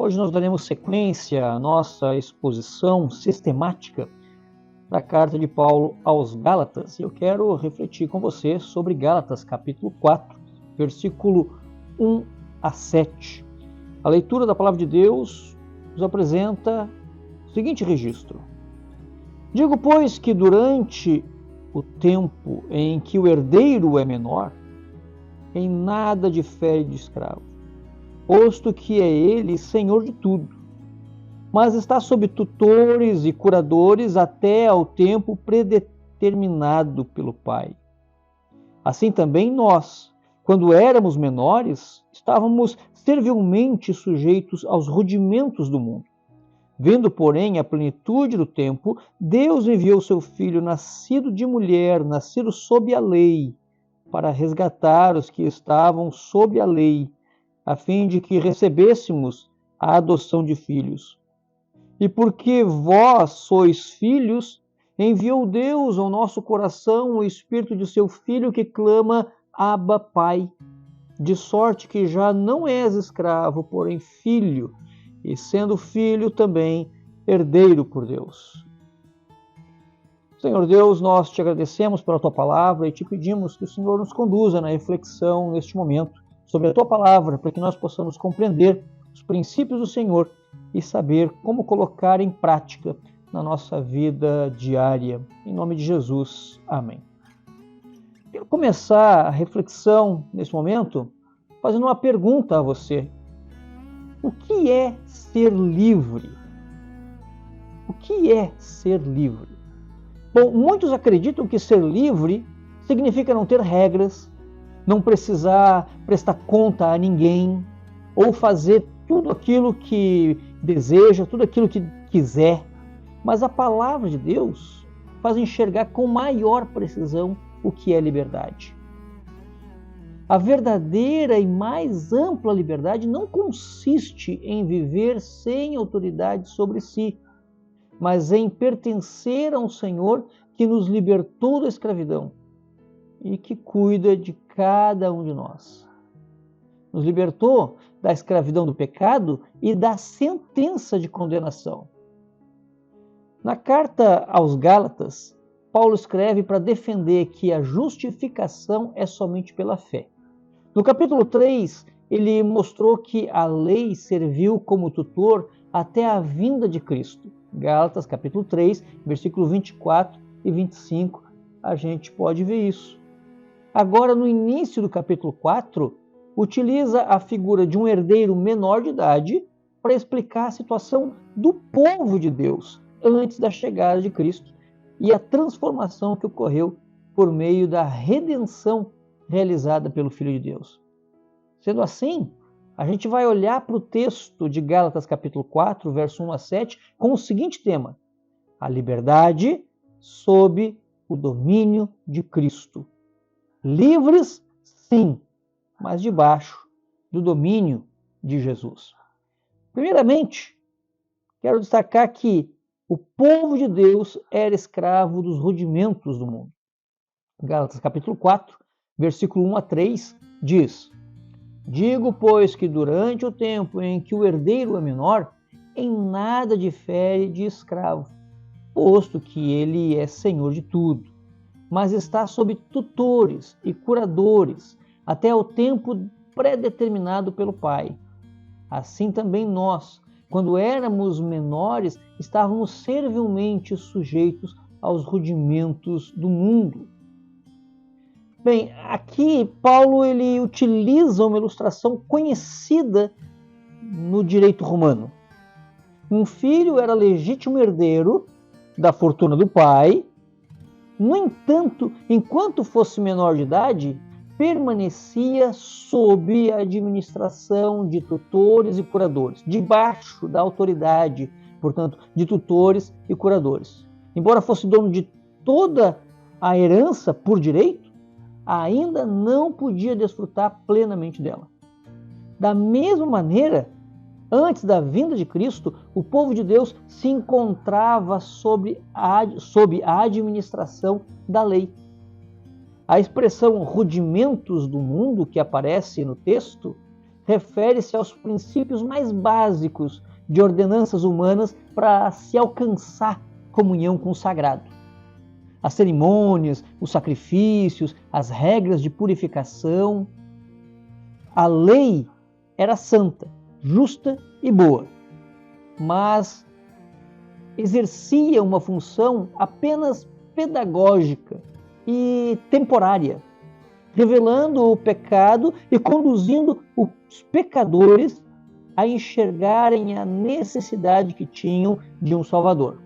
Hoje nós daremos sequência à nossa exposição sistemática da carta de Paulo aos Gálatas. Eu quero refletir com você sobre Gálatas, capítulo 4, versículo 1 a 7. A leitura da palavra de Deus nos apresenta o seguinte registro. Digo, pois, que durante o tempo em que o herdeiro é menor, em nada difere de escravo, posto que é ele senhor de tudo, mas está sob tutores e curadores até ao tempo predeterminado pelo Pai. Assim também nós, quando éramos menores, estávamos servilmente sujeitos aos rudimentos do mundo. Vendo, porém, a plenitude do tempo, Deus enviou seu Filho, nascido de mulher, nascido sob a lei, para resgatar os que estavam sob a lei, a fim de que recebêssemos a adoção de filhos. E porque vós sois filhos, enviou Deus ao nosso coração o Espírito de seu Filho que clama, Abba, Pai. De sorte que já não és escravo, porém filho, e sendo filho também herdeiro por Deus. Senhor Deus, nós te agradecemos pela tua palavra e te pedimos que o Senhor nos conduza na reflexão neste momento sobre a tua palavra, para que nós possamos compreender os princípios do Senhor e saber como colocar em prática na nossa vida diária. Em nome de Jesus. Amém. Quero começar a reflexão nesse momento fazendo uma pergunta a você. O que é ser livre? O que é ser livre? Bom, muitos acreditam que ser livre significa não ter regras, não precisar prestar conta a ninguém, ou fazer tudo aquilo que deseja, tudo aquilo que quiser. Mas a palavra de Deus faz enxergar com maior precisão o que é liberdade. A verdadeira e mais ampla liberdade não consiste em viver sem autoridade sobre si, mas em pertencer a um Senhor que nos libertou da escravidão e que cuida de cada um de nós. Nos libertou da escravidão do pecado e da sentença de condenação. Na carta aos Gálatas, Paulo escreve para defender que a justificação é somente pela fé. No capítulo 3, ele mostrou que a lei serviu como tutor até a vinda de Cristo. Gálatas, capítulo 3, versículo 24 e 25, a gente pode ver isso. Agora, no início do capítulo 4, utiliza a figura de um herdeiro menor de idade para explicar a situação do povo de Deus antes da chegada de Cristo e a transformação que ocorreu por meio da redenção realizada pelo Filho de Deus. Sendo assim, a gente vai olhar para o texto de Gálatas capítulo 4, verso 1 a 7, com o seguinte tema: a liberdade sob o domínio de Cristo. Livres, sim, mas debaixo do domínio de Jesus. Primeiramente, quero destacar que o povo de Deus era escravo dos rudimentos do mundo. Gálatas capítulo 4, versículo 1 a 3, diz: Digo, pois, que durante o tempo em que o herdeiro é menor, em nada difere de escravo, posto que ele é senhor de tudo, mas está sob tutores e curadores, até o tempo predeterminado pelo Pai. Assim também nós, quando éramos menores, estávamos servilmente sujeitos aos rudimentos do mundo. Bem, aqui Paulo ele utiliza uma ilustração conhecida no direito romano. Um filho era legítimo herdeiro da fortuna do pai. No entanto, enquanto fosse menor de idade, permanecia sob a administração de tutores e curadores, debaixo da autoridade, portanto, de tutores e curadores. Embora fosse dono de toda a herança por direito, ainda não podia desfrutar plenamente dela. Da mesma maneira, antes da vinda de Cristo, o povo de Deus se encontrava sob a administração da lei. A expressão rudimentos do mundo que aparece no texto refere-se aos princípios mais básicos de ordenanças humanas para se alcançar comunhão com o sagrado. As cerimônias, os sacrifícios, as regras de purificação. A lei era santa, justa e boa, mas exercia uma função apenas pedagógica e temporária, revelando o pecado e conduzindo os pecadores a enxergarem a necessidade que tinham de um Salvador.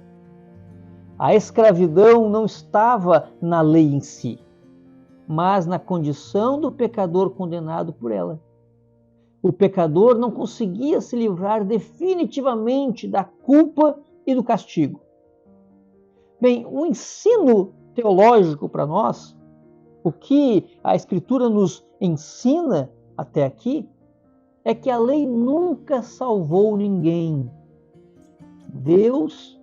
A escravidão não estava na lei em si, mas na condição do pecador condenado por ela. O pecador não conseguia se livrar definitivamente da culpa e do castigo. Bem, o ensino teológico para nós, o que a Escritura nos ensina até aqui, é que a lei nunca salvou ninguém. Deus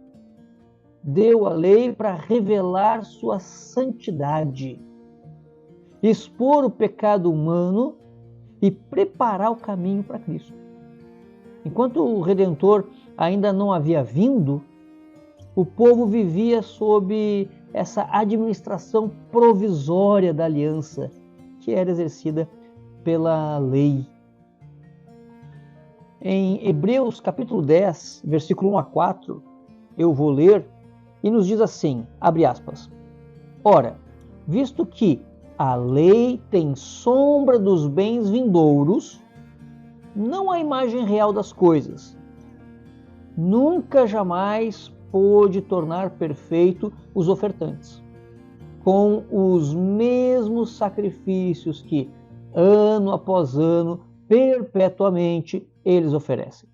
deu a lei para revelar sua santidade, expor o pecado humano e preparar o caminho para Cristo. Enquanto o Redentor ainda não havia vindo, o povo vivia sob essa administração provisória da aliança, que era exercida pela lei. Em Hebreus capítulo 10, versículo 1 a 4, eu vou ler, e nos diz assim, abre aspas, ora, visto que a lei tem sombra dos bens vindouros, não a imagem real das coisas, nunca jamais pôde tornar perfeito os ofertantes, com os mesmos sacrifícios que, ano após ano, perpetuamente eles oferecem.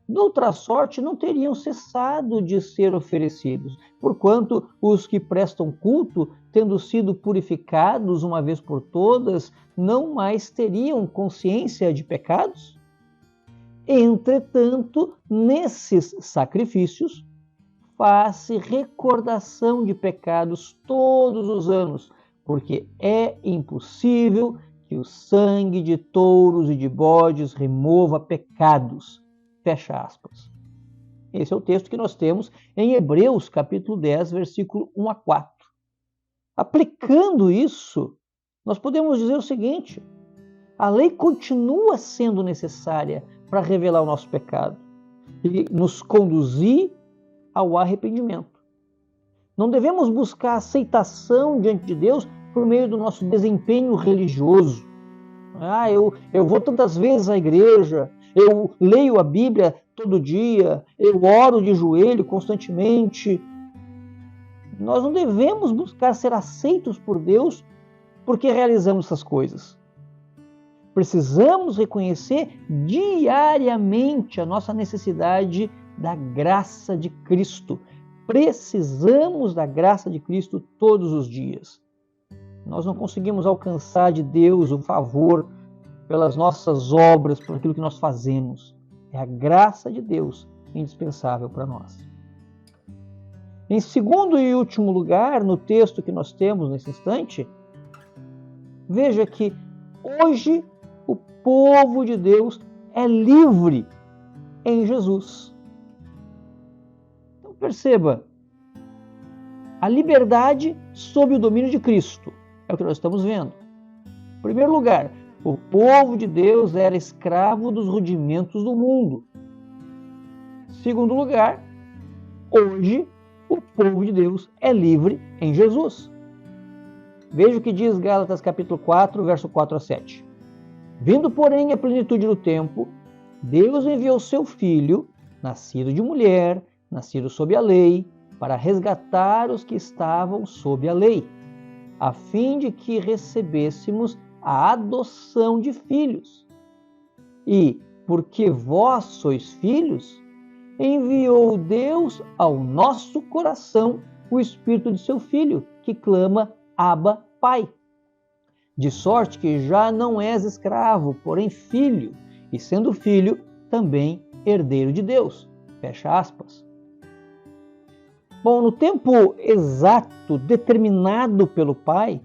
De outra sorte, não teriam cessado de ser oferecidos, porquanto os que prestam culto, tendo sido purificados uma vez por todas, não mais teriam consciência de pecados? Entretanto, nesses sacrifícios, faz-se recordação de pecados todos os anos, porque é impossível que o sangue de touros e de bodes remova pecados. Fecha aspas. Esse é o texto que nós temos em Hebreus, capítulo 10, versículo 1 a 4. Aplicando isso, nós podemos dizer o seguinte: a lei continua sendo necessária para revelar o nosso pecado e nos conduzir ao arrependimento. Não devemos buscar aceitação diante de Deus por meio do nosso desempenho religioso. Eu vou tantas vezes à igreja, eu leio a Bíblia todo dia, eu oro de joelho constantemente. Nós não devemos buscar ser aceitos por Deus porque realizamos essas coisas. Precisamos reconhecer diariamente a nossa necessidade da graça de Cristo. Precisamos da graça de Cristo todos os dias. Nós não conseguimos alcançar de Deus o favor pelas nossas obras, por aquilo que nós fazemos. É a graça de Deus indispensável para nós. Em segundo e último lugar, no texto que nós temos nesse instante, veja que hoje o povo de Deus é livre em Jesus. Então perceba, a liberdade sob o domínio de Cristo é o que nós estamos vendo. Em primeiro lugar, o povo de Deus era escravo dos rudimentos do mundo. Em segundo lugar, hoje o povo de Deus é livre em Jesus. Veja o que diz Gálatas capítulo 4, verso 4 a 7. Vindo, porém, a plenitude do tempo, Deus enviou seu Filho, nascido de mulher, nascido sob a lei, para resgatar os que estavam sob a lei, a fim de que recebêssemos a adoção de filhos. E, porque vós sois filhos, enviou Deus ao nosso coração o Espírito de seu Filho, que clama, Abba, Pai. De sorte que já não és escravo, porém filho, e sendo filho, também herdeiro de Deus. Fecha aspas. Bom, no tempo exato determinado pelo Pai,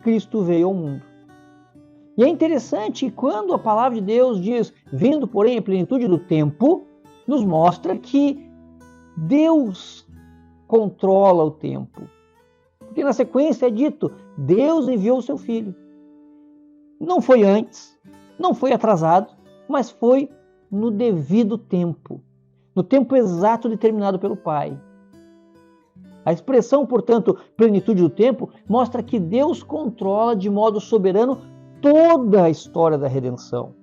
Cristo veio ao mundo. E é interessante quando a palavra de Deus diz, vindo porém a plenitude do tempo, nos mostra que Deus controla o tempo. Porque na sequência é dito, Deus enviou o seu Filho. Não foi antes, não foi atrasado, mas foi no devido tempo, no tempo exato determinado pelo Pai. A expressão, portanto, plenitude do tempo, mostra que Deus controla de modo soberano toda a história da redenção.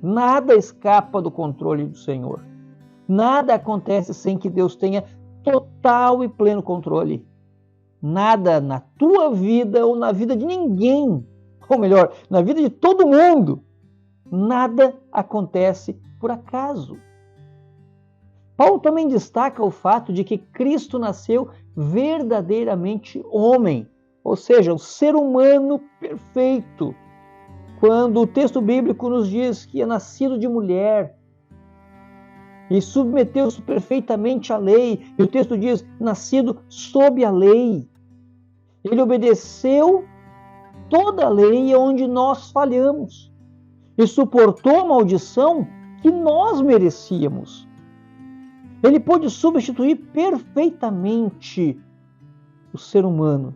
Nada escapa do controle do Senhor. Nada acontece sem que Deus tenha total e pleno controle. Nada na tua vida ou na vida de ninguém, ou melhor, na vida de todo mundo, nada acontece por acaso. Paulo também destaca o fato de que Cristo nasceu verdadeiramente homem, ou seja, o ser humano perfeito. Quando o texto bíblico nos diz que é nascido de mulher e submeteu-se perfeitamente à lei, e o texto diz, nascido sob a lei. Ele obedeceu toda a lei onde nós falhamos e suportou a maldição que nós merecíamos. Ele pôde substituir perfeitamente o ser humano,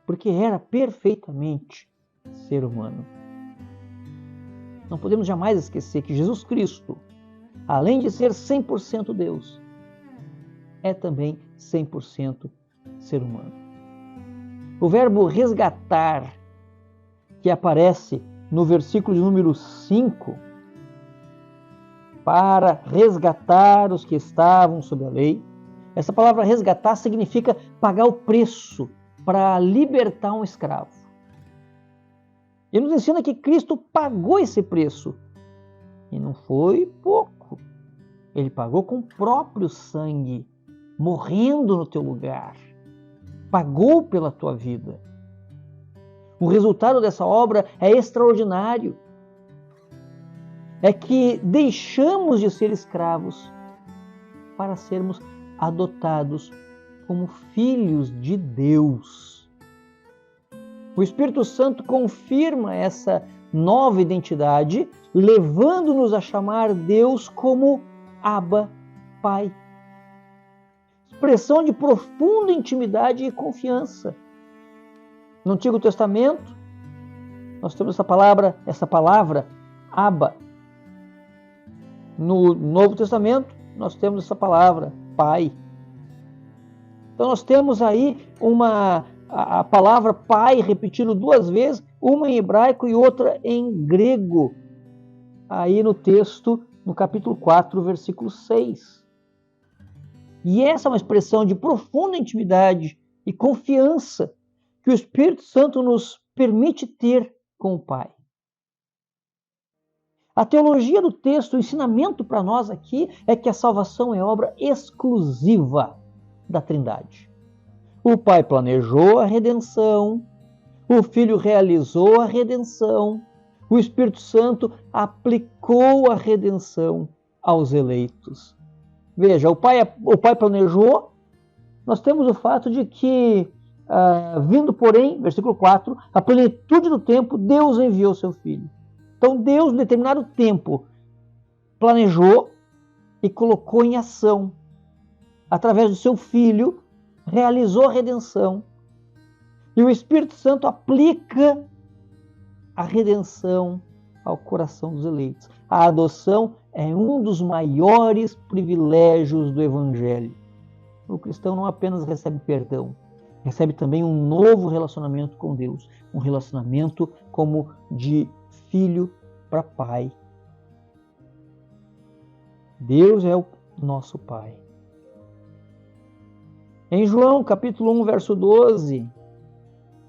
porque era perfeitamente ser humano. Não podemos jamais esquecer que Jesus Cristo, além de ser 100% Deus, é também 100% ser humano. O verbo resgatar, que aparece no versículo de número 5, para resgatar os que estavam sob a lei. Essa palavra resgatar significa pagar o preço para libertar um escravo. Ele nos ensina que Cristo pagou esse preço. E não foi pouco. Ele pagou com o próprio sangue, morrendo no teu lugar. Pagou pela tua vida. O resultado dessa obra é extraordinário. É que deixamos de ser escravos para sermos adotados como filhos de Deus. O Espírito Santo confirma essa nova identidade, levando-nos a chamar Deus como Abba, Pai. Expressão de profunda intimidade e confiança. No Antigo Testamento, nós temos essa palavra Abba. No Novo Testamento, nós temos essa palavra, Pai. Então nós temos aí a palavra Pai repetindo duas vezes, uma em hebraico e outra em grego, aí no texto, no capítulo 4, versículo 6. E essa é uma expressão de profunda intimidade e confiança que o Espírito Santo nos permite ter com o Pai. A teologia do texto, o ensinamento para nós aqui é que a salvação é obra exclusiva da Trindade. O Pai planejou a redenção, o Filho realizou a redenção, o Espírito Santo aplicou a redenção aos eleitos. Veja, o Pai planejou, nós temos o fato de que, vindo porém, versículo 4, a plenitude do tempo, Deus enviou seu Filho. Então Deus, em determinado tempo, planejou e colocou em ação, através do seu Filho, realizou a redenção. E o Espírito Santo aplica a redenção ao coração dos eleitos. A adoção é um dos maiores privilégios do Evangelho. O cristão não apenas recebe perdão, recebe também um novo relacionamento com Deus, um relacionamento como de filho para pai. Deus é o nosso Pai. Em João, capítulo 1, verso 12,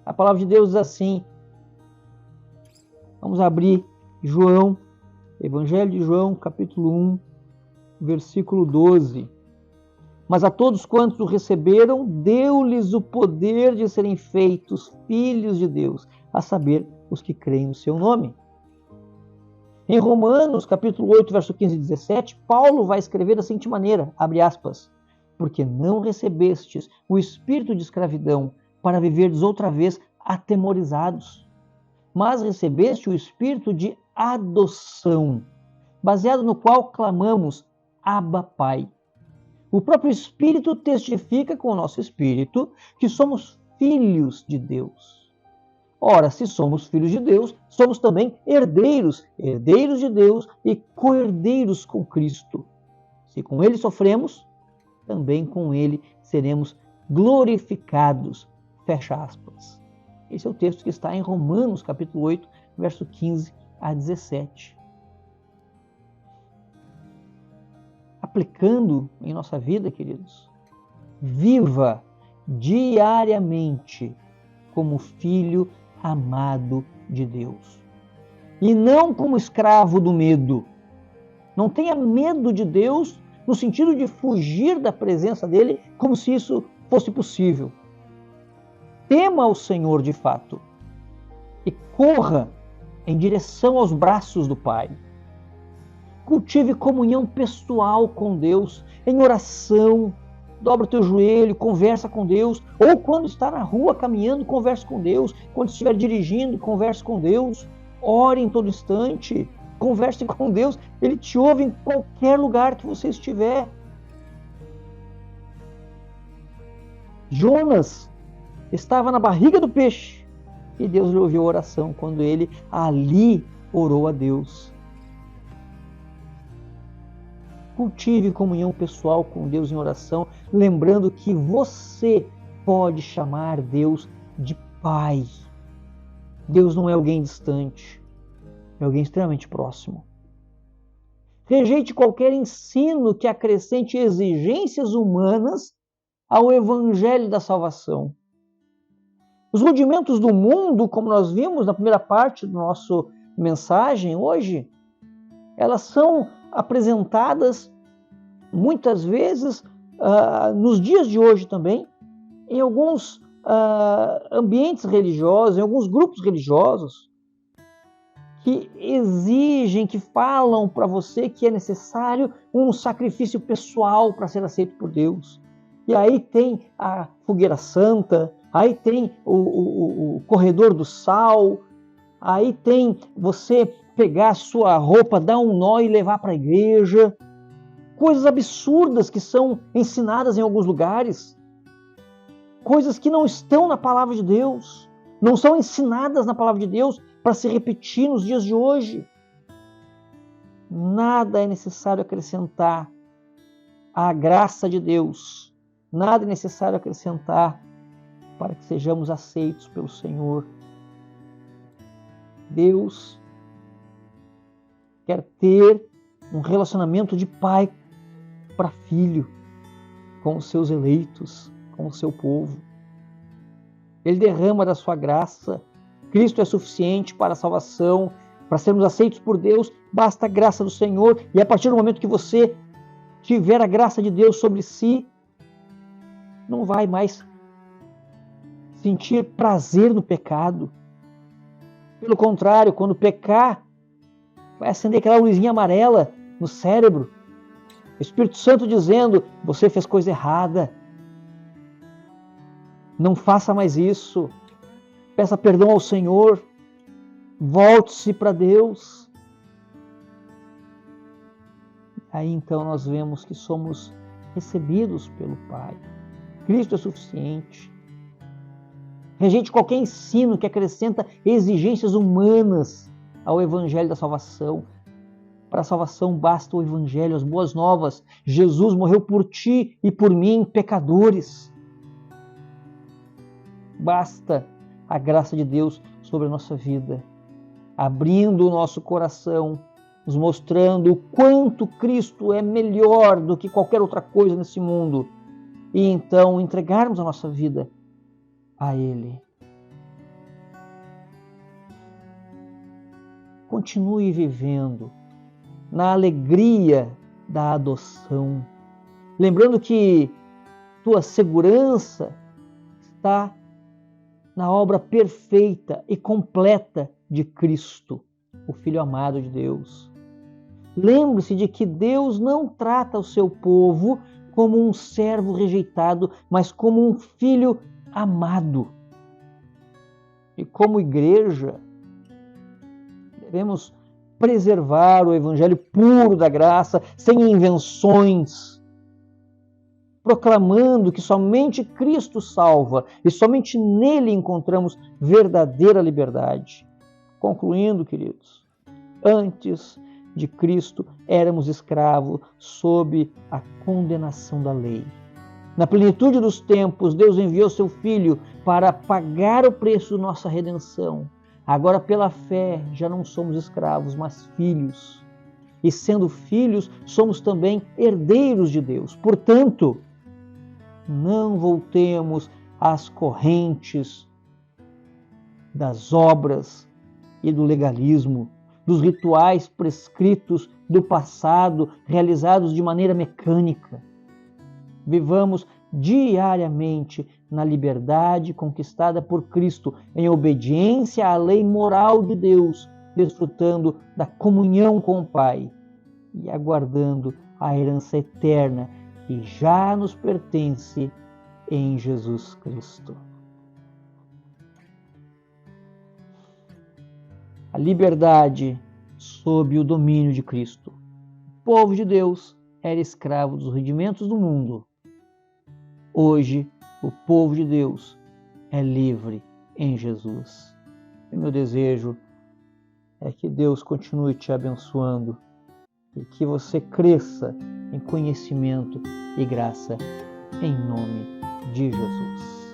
a palavra de Deus diz assim, vamos abrir João, Evangelho de João, capítulo 1, versículo 12. Mas a todos quantos o receberam, deu-lhes o poder de serem feitos filhos de Deus, a saber, os que creem no seu nome. Em Romanos, capítulo 8, verso 15 e 17, Paulo vai escrever da seguinte maneira, abre aspas, porque não recebestes o espírito de escravidão para viverdes outra vez atemorizados, mas recebeste o Espírito de adoção, baseado no qual clamamos, Abba, Pai. O próprio Espírito testifica com o nosso espírito que somos filhos de Deus. Ora, se somos filhos de Deus, somos também herdeiros, herdeiros de Deus e co-herdeiros com Cristo. Se com Ele sofremos, também com Ele seremos glorificados. Fecha aspas. Esse é o texto que está em Romanos, capítulo 8, verso 15 a 17. Aplicando em nossa vida, queridos, viva diariamente como filho amado de Deus. E não como escravo do medo. Não tenha medo de Deus no sentido de fugir da presença dele como se isso fosse possível. Tema o Senhor de fato e corra em direção aos braços do Pai. Cultive comunhão pessoal com Deus, em oração. Dobra o teu joelho, conversa com Deus. Ou quando está na rua caminhando, converse com Deus. Quando estiver dirigindo, converse com Deus. Ore em todo instante. Converse com Deus. Ele te ouve em qualquer lugar que você estiver. Jonas estava na barriga do peixe e Deus lhe ouviu a oração quando ele ali orou a Deus. Cultive comunhão pessoal com Deus em oração, lembrando que você pode chamar Deus de Pai. Deus não é alguém distante, é alguém extremamente próximo. Rejeite qualquer ensino que acrescente exigências humanas ao Evangelho da salvação. Os rudimentos do mundo, como nós vimos na primeira parte da nossa mensagem hoje, elas são apresentadas muitas vezes, nos dias de hoje também, em alguns ambientes religiosos, em alguns grupos religiosos, que exigem, que falam para você que é necessário um sacrifício pessoal para ser aceito por Deus. E aí tem a fogueira santa, aí tem o corredor do sal, aí tem você pegar a sua roupa, dar um nó e levar para a igreja. Coisas absurdas que são ensinadas em alguns lugares. Coisas que não estão na palavra de Deus. Não são ensinadas na palavra de Deus para se repetir nos dias de hoje. Nada é necessário acrescentar à graça de Deus. Nada é necessário acrescentar para que sejamos aceitos pelo Senhor. Deus quer ter um relacionamento de pai para filho com os seus eleitos, com o seu povo. Ele derrama da sua graça. Cristo é suficiente para a salvação, para sermos aceitos por Deus. Basta a graça do Senhor. E a partir do momento que você tiver a graça de Deus sobre si, não vai mais sentir prazer no pecado. Pelo contrário, quando pecar, vai acender aquela luzinha amarela no cérebro. O Espírito Santo dizendo, você fez coisa errada. Não faça mais isso. Peça perdão ao Senhor. Volte-se para Deus. Aí então nós vemos que somos recebidos pelo Pai. Cristo é suficiente. Rejeite qualquer ensino que acrescenta exigências humanas ao Evangelho da salvação. Para a salvação basta o Evangelho, as boas novas. Jesus morreu por ti e por mim, pecadores. Basta a graça de Deus sobre a nossa vida, abrindo o nosso coração, nos mostrando o quanto Cristo é melhor do que qualquer outra coisa nesse mundo. E então entregarmos a nossa vida a Ele. Continue vivendo na alegria da adoção, lembrando que tua segurança está na obra perfeita e completa de Cristo, o Filho amado de Deus. Lembre-se de que Deus não trata o seu povo como um servo rejeitado, mas como um filho amado. E como igreja, Devemos preservar o evangelho puro da graça, sem invenções, proclamando que somente Cristo salva e somente nele encontramos verdadeira liberdade. Concluindo, queridos, antes de Cristo éramos escravos sob a condenação da lei. Na plenitude dos tempos, Deus enviou seu Filho para pagar o preço de nossa redenção. Agora, pela fé, já não somos escravos, mas filhos. E sendo filhos, somos também herdeiros de Deus. Portanto, não voltemos às correntes das obras e do legalismo, dos rituais prescritos do passado, realizados de maneira mecânica. Vivamos diariamente na liberdade conquistada por Cristo, em obediência à lei moral de Deus, desfrutando da comunhão com o Pai e aguardando a herança eterna que já nos pertence em Jesus Cristo. A liberdade sob o domínio de Cristo. O povo de Deus era escravo dos rudimentos do mundo. Hoje, o povo de Deus é livre em Jesus. E meu desejo é que Deus continue te abençoando e que você cresça em conhecimento e graça, em nome de Jesus.